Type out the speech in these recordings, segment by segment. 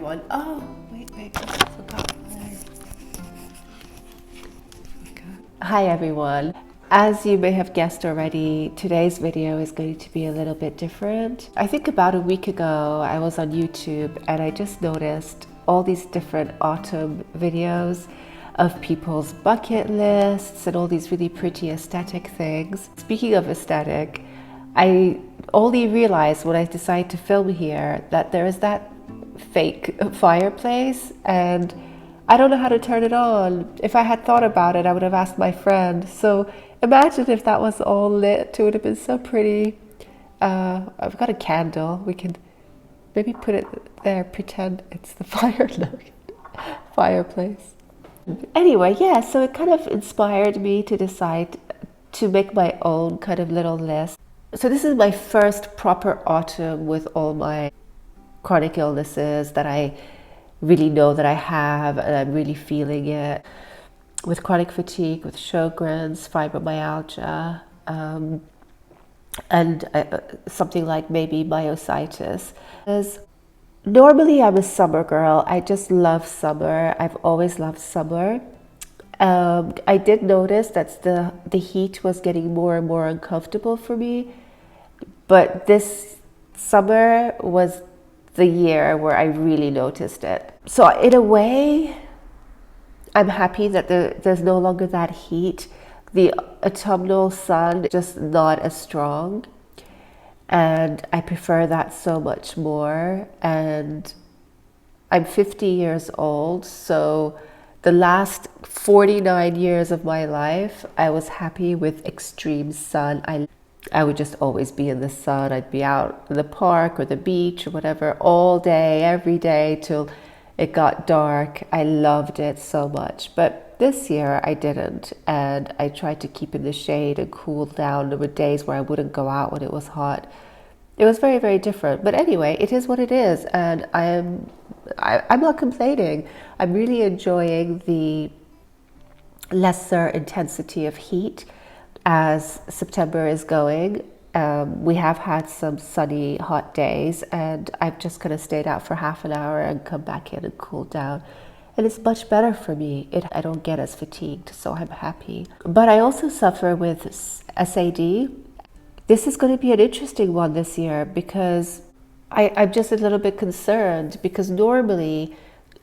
everyone. Oh, wait, I forgot. Hi everyone. As you may have guessed already, today's video is going to be a little bit different. I think about a week ago, I was on YouTube and I just noticed all these different autumn videos of people's bucket lists and all these really pretty aesthetic things. Speaking of aesthetic, I only realized when I decided to film here that there is that fake fireplace and I don't know how to turn it on. If I had thought about it, I would have asked my friend. So imagine if that was all lit. It would have been so pretty. I've got a candle. We can maybe put it there, pretend it's the fireplace. Anyway, yeah, so it kind of inspired me to decide to make my own kind of little list. So this is my first proper autumn with all my chronic illnesses that I really know that I have, and I'm really feeling it with chronic fatigue, with Sjogren's, fibromyalgia, and something like maybe myositis. Normally I'm a summer girl. I just love summer. I've always loved summer. I did notice that the heat was getting more and more uncomfortable for me, but this summer was the year where I really noticed it. So in a way, I'm happy that there's no longer that heat. The autumnal sun just not as strong, and I prefer that so much more. And I'm 50 years old, so the last 49 years of my life, I was happy with extreme sun. I would just always be in the sun. I'd be out in the park or the beach or whatever all day, every day till it got dark. I loved it so much. But this year I didn't, and I tried to keep in the shade and cool down. There were days where I wouldn't go out when it was hot. It was very, very different. But anyway, it is what it is, and I'm not complaining. I'm really enjoying the lesser intensity of heat as September is going. We have had some sunny, hot days, and I've just kind of stayed out for half an hour and come back in and cool down. And it's much better for me. I don't get as fatigued, so I'm happy. But I also suffer with SAD. This is going to be an interesting one this year because I'm just a little bit concerned, because normally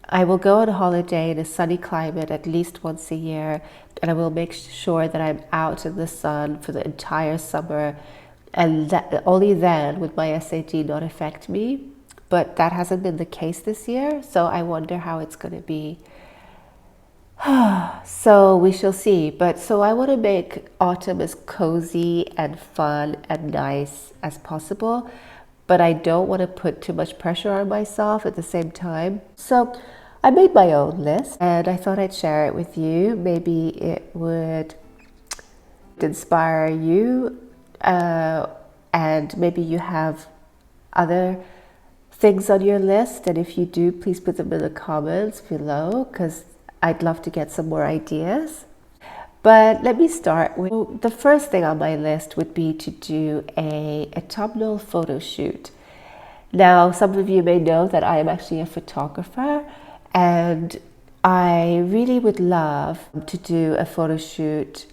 I will go on holiday in a sunny climate at least once a year, and I will make sure that I'm out in the sun for the entire summer, and that only then would my SAD not affect me. But that hasn't been the case this year, so I wonder how it's going to be. So we shall see. But so I want to make autumn as cozy and fun and nice as possible, but I don't want to put too much pressure on myself at the same time. So I made my own list and I thought I'd share it with you. Maybe it would inspire you, and maybe you have other things on your list, and if you do, please put them in the comments below, because I'd love to get some more ideas. But let me start with the first thing on my list would be to do a autumnal photo shoot. Now, some of you may know that I am actually a photographer, and I really would love to do a photo shoot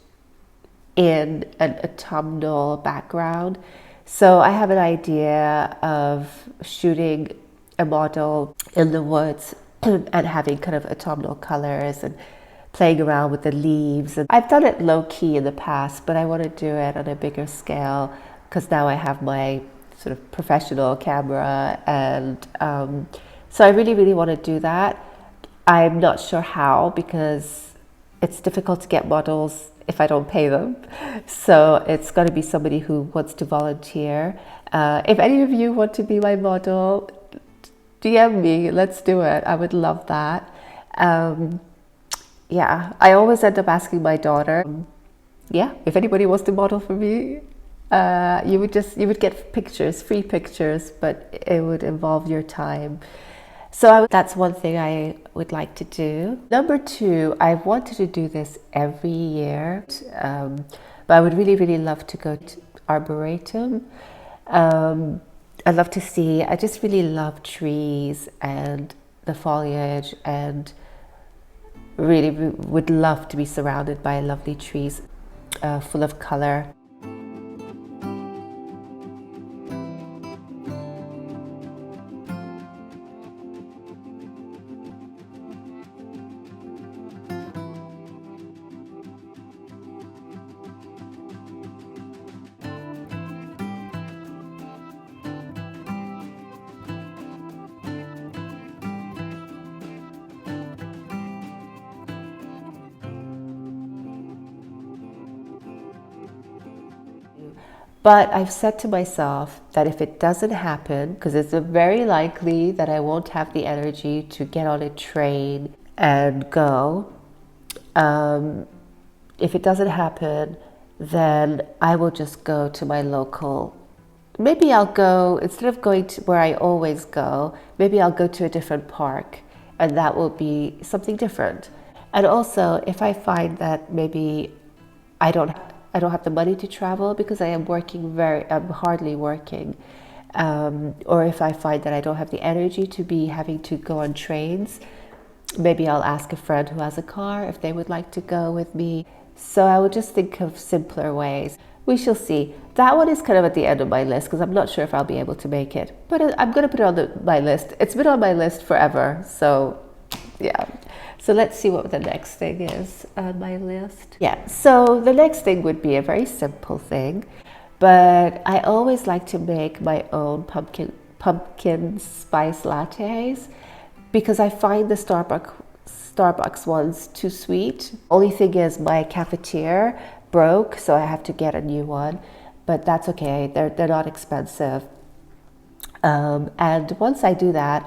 in an autumnal background. So I have an idea of shooting a model in the woods and having kind of autumnal colors and playing around with the leaves. And I've done it low-key in the past, but I want to do it on a bigger scale because now I have my sort of professional camera, and so I really, really want to do that. I'm not sure how, because it's difficult to get models if I don't pay them. So it's got to be somebody who wants to volunteer. If any of you want to be my model, DM me, let's do it. I would love that. Yeah, I always end up asking my daughter, yeah, if anybody wants to model for me, you would get pictures, free pictures, but it would involve your time. So that's one thing I would like to do. Number two, I've wanted to do this every year, but I would really, really love to go to Arboretum. I'd love to see, I just really love trees and the foliage, and really would love to be surrounded by lovely trees full of color. But I've said to myself that if it doesn't happen, because it's very likely that I won't have the energy to get on a train and go, if it doesn't happen, then I will just go to my local. Maybe I'll go, instead of going to where I always go, maybe I'll go to a different park, and that will be something different. And also, if I find that maybe I don't have the money to travel because I'm hardly working, or if I find that I don't have the energy to be having to go on trains, maybe I'll ask a friend who has a car if they would like to go with me. So I would just think of simpler ways. We shall see. That one is kind of at the end of my list because I'm not sure if I'll be able to make it, but I'm going to put it on my list. It's been on my list forever, so yeah. So let's see what the next thing is on my list. Yeah, so the next thing would be a very simple thing, but I always like to make my own pumpkin spice lattes because I find the Starbucks ones too sweet. Only thing is my cafetiere broke, so I have to get a new one, but that's okay. They're not expensive. And once I do that,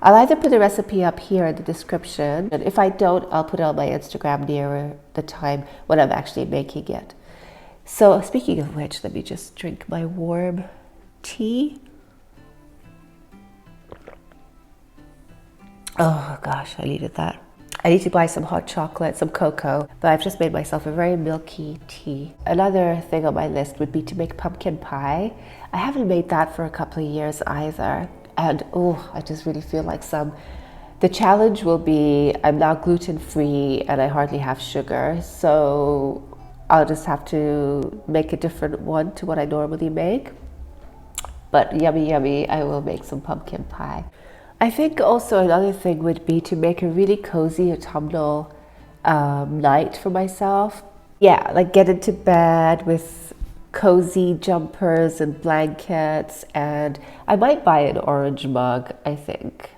I'll either put the recipe up here in the description, and if I don't, I'll put it on my Instagram nearer the time when I'm actually making it. So speaking of which, let me just drink my warm tea. Oh gosh, I needed that. I need to buy some hot chocolate, some cocoa, but I've just made myself a very milky tea. Another thing on my list would be to make pumpkin pie. I haven't made that for a couple of years either. And I just really feel like the challenge will be I'm now gluten-free and I hardly have sugar, so I'll just have to make a different one to what I normally make. But yummy, yummy, I will make some pumpkin pie. I think also another thing would be to make a really cozy autumnal night for myself. Yeah, like get into bed with cozy jumpers and blankets, and I might buy an orange mug. I think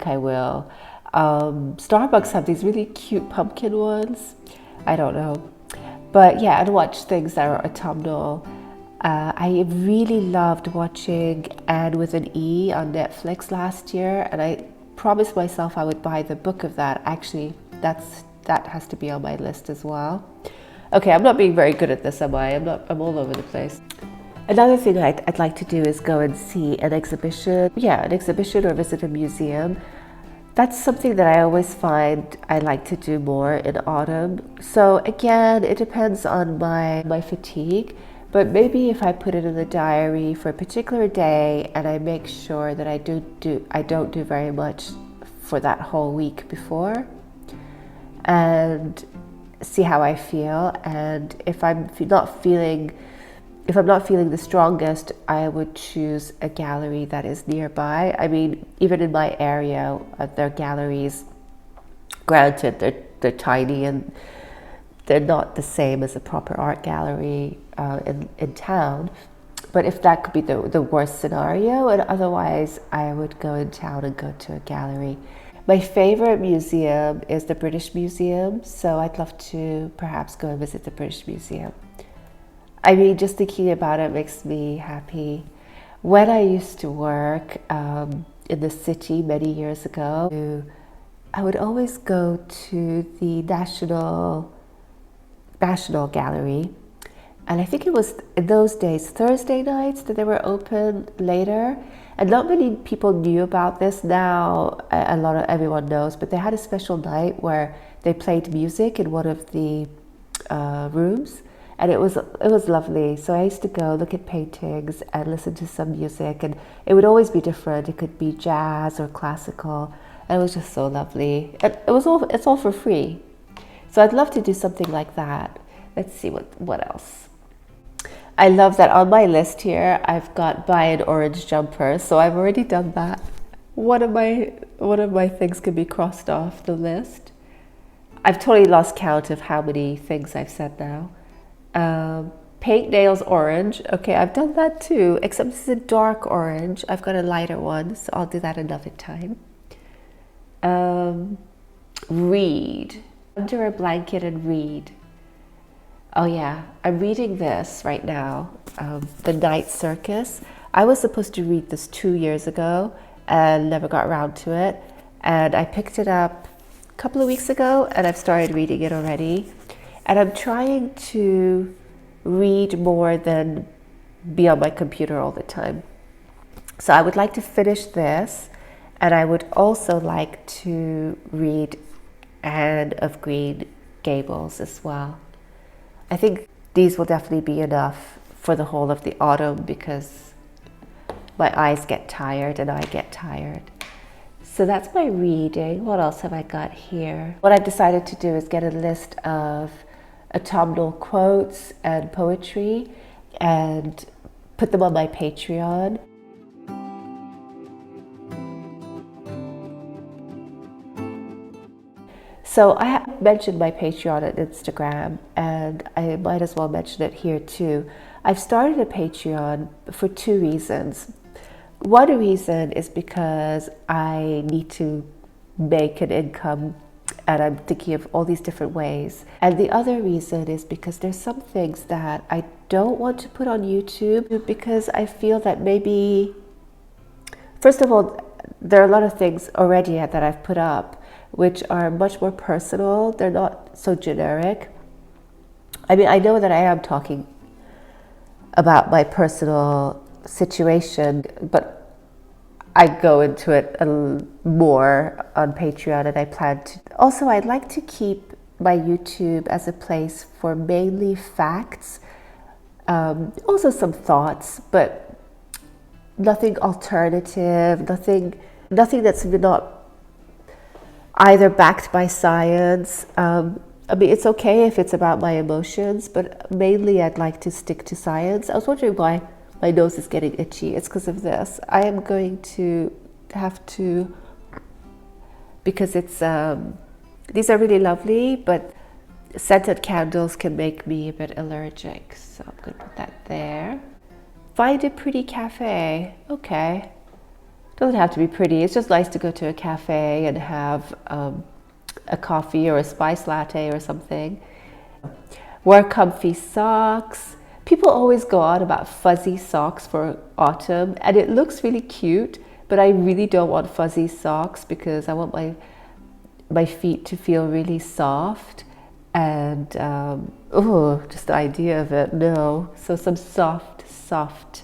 I will. Starbucks have these really cute pumpkin ones. I don't know, but yeah, and watch things that are autumnal. I really loved watching Anne with an E on Netflix last year, and I promised myself I would buy the book of that. Actually, that has to be on my list as well. Okay, I'm not being very good at this, am I? I'm all over the place. Another thing I'd like to do is go and see an exhibition. Yeah, an exhibition or visit a museum. That's something that I always find I like to do more in autumn. So again, it depends on my fatigue, but maybe if I put it in the diary for a particular day and I make sure that I don't do very much for that whole week before, and see how I feel. And if I'm not feeling the strongest, I would choose a gallery that is nearby. I mean, even in my area, there are galleries. Granted, they're tiny and they're not the same as a proper art gallery in town. But if that could be the worst scenario, and otherwise I would go in town and go to a gallery. My favorite museum is the British Museum, so I'd love to perhaps go and visit the British Museum. I mean, just thinking about it makes me happy. When I used to work in the city many years ago, I would always go to the National Gallery. And I think it was in those days, Thursday nights, that they were open later. And not many people knew about this. Now everyone knows, but they had a special night where they played music in one of the rooms, and it was lovely. So I used to go look at paintings and listen to some music, and it would always be different. It could be jazz or classical. And it was just so lovely. And it's all for free. So I'd love to do something like that. Let's see what else. I love that on my list here I've got buy an orange jumper. So I've already done that. One of my things can be crossed off the list. I've totally lost count of how many things I've said now. Paint nails orange. Okay, I've done that too, except this is a dark orange. I've got a lighter one, so I'll do that another time. Read. Under a blanket and read. Oh yeah, I'm reading this right now, The Night Circus. I was supposed to read this 2 years ago and never got around to it. And I picked it up a couple of weeks ago and I've started reading it already. And I'm trying to read more than be on my computer all the time. So I would like to finish this, and I would also like to read Anne of Green Gables as well. I think these will definitely be enough for the whole of the autumn because my eyes get tired and I get tired. So that's my reading. What else have I got here? What I've decided to do is get a list of autumnal quotes and poetry and put them on my Patreon. So I have mentioned my Patreon and Instagram, and I might as well mention it here too. I've started a Patreon for 2 reasons. One reason is because I need to make an income and I'm thinking of all these different ways. And the other reason is because there's some things that I don't want to put on YouTube because I feel that maybe, first of all, there are a lot of things already that I've put up which are much more personal. They're not so generic. I mean, I know that I am talking about my personal situation, but I go into it more on Patreon, and I plan to. Also, I'd like to keep my YouTube as a place for mainly facts, also some thoughts, but nothing alternative, nothing that's not either backed by science. I mean, it's okay if it's about my emotions, but mainly I'd like to stick to science. I was wondering why my nose is getting itchy. It's because of this. I am going to have to, because it's, these are really lovely, but scented candles can make me a bit allergic. So I'm going to put that there. Find a pretty cafe. Okay. Doesn't have to be pretty. It's just nice to go to a cafe and have a coffee or a spice latte or something. Wear comfy socks. People always go on about fuzzy socks for autumn, and it looks really cute, but I really don't want fuzzy socks because I want my feet to feel really soft, and just the idea of it, no. So some soft socks.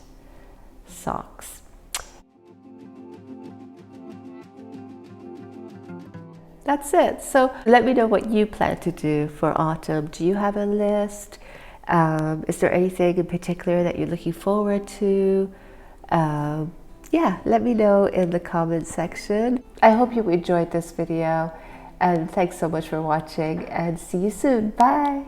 That's it. So let me know what you plan to do for autumn. Do you have a list? Is there anything in particular that you're looking forward to? Yeah, let me know in the comments section. I hope you enjoyed this video, and thanks so much for watching, and see you soon. Bye.